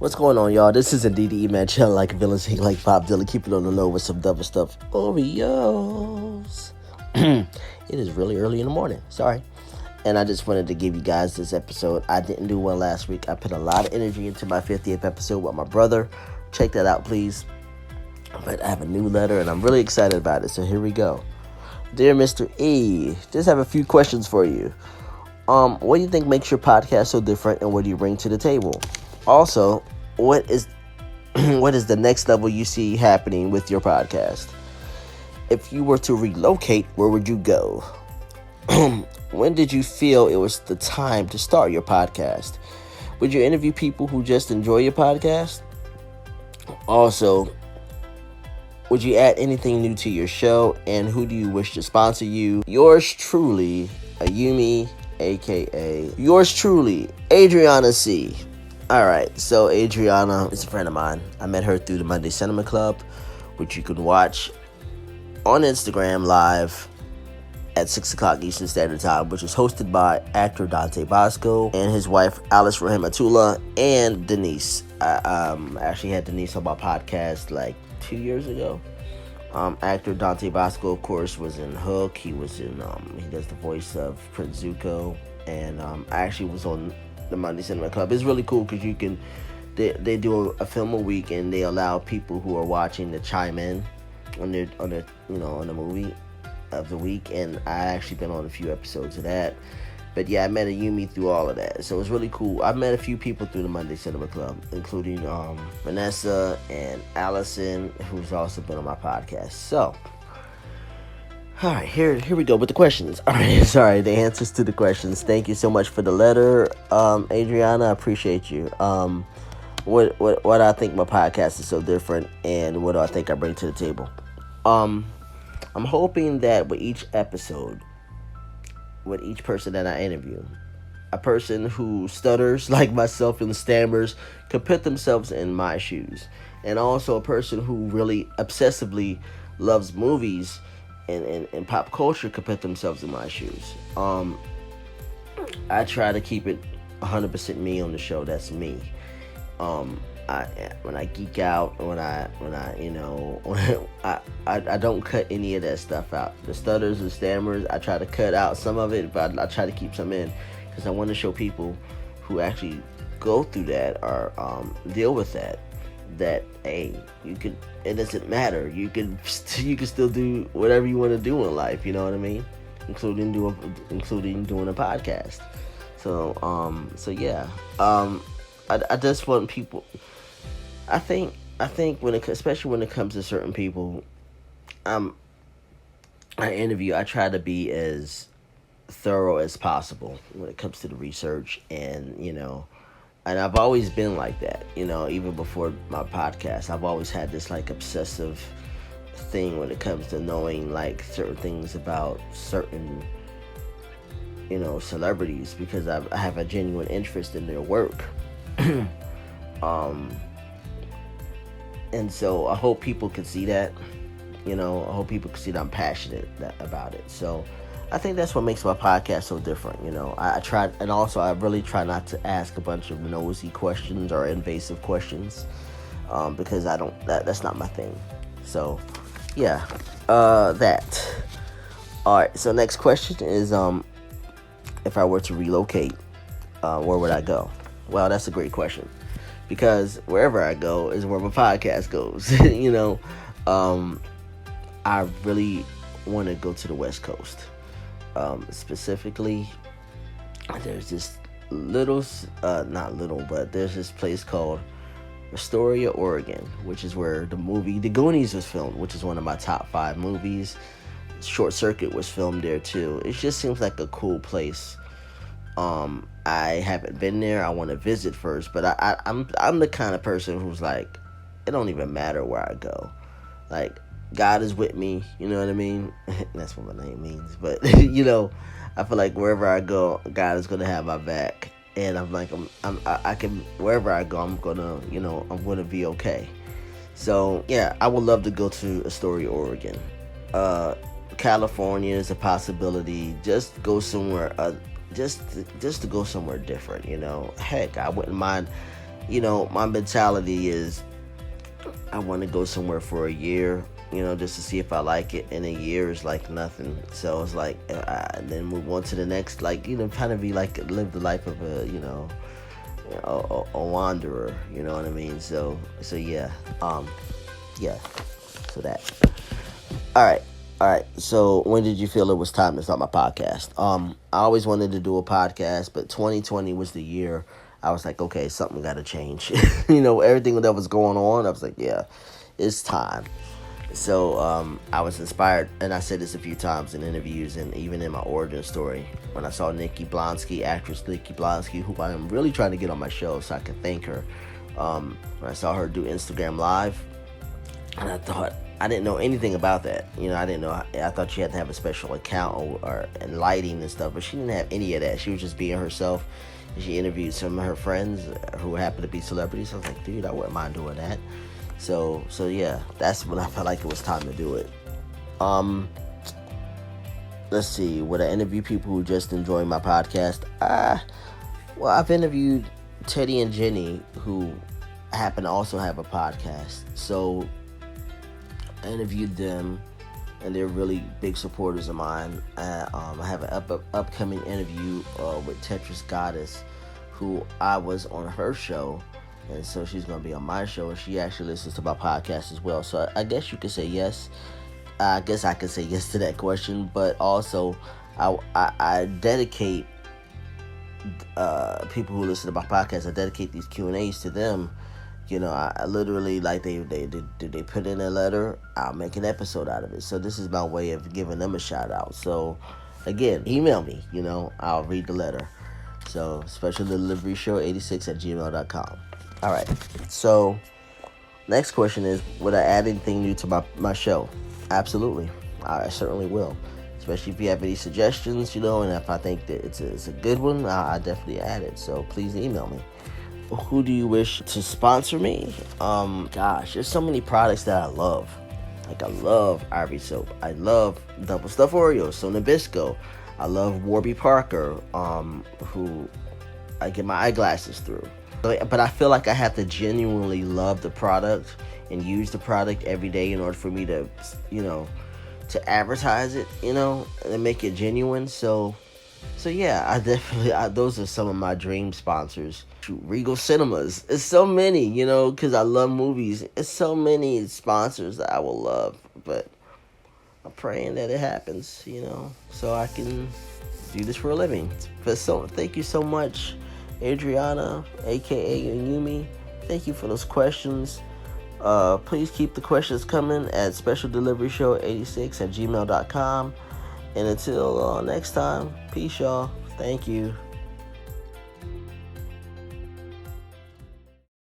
What's going on, y'all? This is indeed the man chilling like a villain, sing like Bob Dylan, keep it on the low with some double stuff. Oreos. It is really early in the morning. Sorry. And I just wanted to give you guys this episode. I didn't do one last week. I put a lot of energy into my 50th episode with my brother. Check that out, please. But I have a new letter, and I'm really excited about it. So here we go. Dear Mr. E, just have a few questions for you. What do you think makes your podcast so different, and what do you bring to the table? Also, what is the next level you see happening with your podcast? If you were to relocate, where would you go? When did you feel it was the time to start your podcast? Would you interview people who just enjoy your podcast? Also, would you add anything new to your show? And who do you wish to sponsor you? Yours truly, Ayumie, aka yours truly, Adriana C. Alright, so Adriana is a friend of mine. I met her through the Monday Cinema Club, which you can watch on Instagram live at 6 o'clock Eastern Standard Time, which is hosted by actor Dante Bosco and his wife Alice Rahimatullah and Denise. I actually had Denise on my podcast like 2 years ago. Actor Dante Bosco, of course, was in Hook. He was in, he does the voice of Prince Zuko. And I actually was on the Monday Cinema Club. It's really cool because you can, they do a film a week, and they allow people who are watching to chime in on the movie of the week. And I actually been on a few episodes of that. But yeah, I met Ayumie through all of that, so it was really cool. I met a few people through the Monday Cinema Club, including Vanessa and Allison, who's also been on my podcast. So, all right, here we go with the questions. All right, sorry, the answers to the questions. Thank you so much for the letter, Adriana. I appreciate you. What I think my podcast is so different, and what do I think I bring to the table? I'm hoping that with each episode, with each person that I interview, a person who stutters like myself and stammers could put themselves in my shoes, and also a person who really obsessively loves movies and pop culture could put themselves in my shoes. I try to keep it 100% me on the show. That's me. When I geek out, when I don't cut any of that stuff out. The stutters and stammers, I try to cut out some of it, but I try to keep some in because I want to show people who actually go through that or deal with that hey, you can. It doesn't matter. You can still do whatever you want to do in life. You know what I mean? Including doing a podcast. So yeah. I just want people. I think especially when it comes to certain people, I interview. I try to be as thorough as possible when it comes to the research, and and I've always been like that. Even before my podcast, I've always had this like obsessive thing when it comes to knowing like certain things about certain celebrities, because I have a genuine interest in their work. And so I hope people can see that. I hope people can see that I'm passionate about it. So I think that's what makes my podcast so different. I try, and also I really try not to ask a bunch of nosy questions or invasive questions, because that's not my thing. So yeah, that. All right. So next question is, if I were to relocate, where would I go? Well, that's a great question, because wherever I go is where my podcast goes. I really want to go to the West Coast. Specifically, there's this there's this place called Astoria, Oregon, which is where the movie The Goonies was filmed, which is one of my top 5 movies. Short Circuit was filmed there too. It just seems like a cool place. I haven't been there. I want to visit first, but I'm the kind of person who's like, it don't even matter where I go. Like, God is with me, you know what I mean? That's what my name means. But I feel like wherever I go, God is gonna have my back, and I'm like, I can, wherever I go, I'm gonna be okay. So yeah, I would love to go to Astoria, Oregon. California is a possibility. Just go somewhere. Just to go somewhere different, Heck, I wouldn't mind my mentality is I want to go somewhere for a year, just to see if I like it. And a year is like nothing. So it's like, then move on to the next, like, kind of be like, live the life of a wanderer, you know what I mean? So yeah, yeah, so that. All right. So when did you feel it was time to start my podcast? I always wanted to do a podcast, but 2020 was the year I was like, okay, something got to change. Everything that was going on, I was like, yeah, it's time. So I was inspired, and I said this a few times in interviews and even in my origin story, when I saw actress Nikki Blonsky, who I am really trying to get on my show so I can thank her. When I saw her do Instagram Live, and I didn't know anything about that. I didn't know. I thought she had to have a special account and lighting and stuff, but she didn't have any of that. She was just being herself. And she interviewed some of her friends who happened to be celebrities. I was like, dude, I wouldn't mind doing that. So yeah, that's when I felt like it was time to do it. Let's see. Would I interview people who just enjoy my podcast? Well, I've interviewed Teddy and Jenny, who happen to also have a podcast. So I interviewed them, and they're really big supporters of mine. I have an upcoming interview with Tetris Goddess, who I was on her show, and so she's going to be on my show, and she actually listens to my podcast as well. So I guess you could say yes. I guess I could say yes to that question, but also I dedicate people who listen to my podcast, I dedicate these Q&As to them. I literally, like, they put in a letter, I'll make an episode out of it. So this is my way of giving them a shout out. So again, email me, I'll read the letter. So specialdeliveryshow86@gmail.com. All right. So next question is, would I add anything new to my show? Absolutely. I certainly will. Especially if you have any suggestions, and if I think that it's a good one, I definitely add it. So please email me. Who do you wish to sponsor me? Gosh, there's so many products that I love. Like, I love Ivory Soap. I love Double Stuffed Oreos, So Nabisco. I love Warby Parker, who I get my eyeglasses through. But I feel like I have to genuinely love the product and use the product every day in order for me to, to advertise it, and make it genuine. So yeah, I definitely, those are some of my dream sponsors. Regal Cinemas. It's so many, because I love movies. It's so many sponsors that I will love, but I'm praying that it happens, so I can do this for a living. But thank you so much, Adriana, aka Ayumie. Thank you for those questions. Please keep the questions coming at specialdeliveryshow86@gmail.com. And until next time, peace, y'all. Thank you.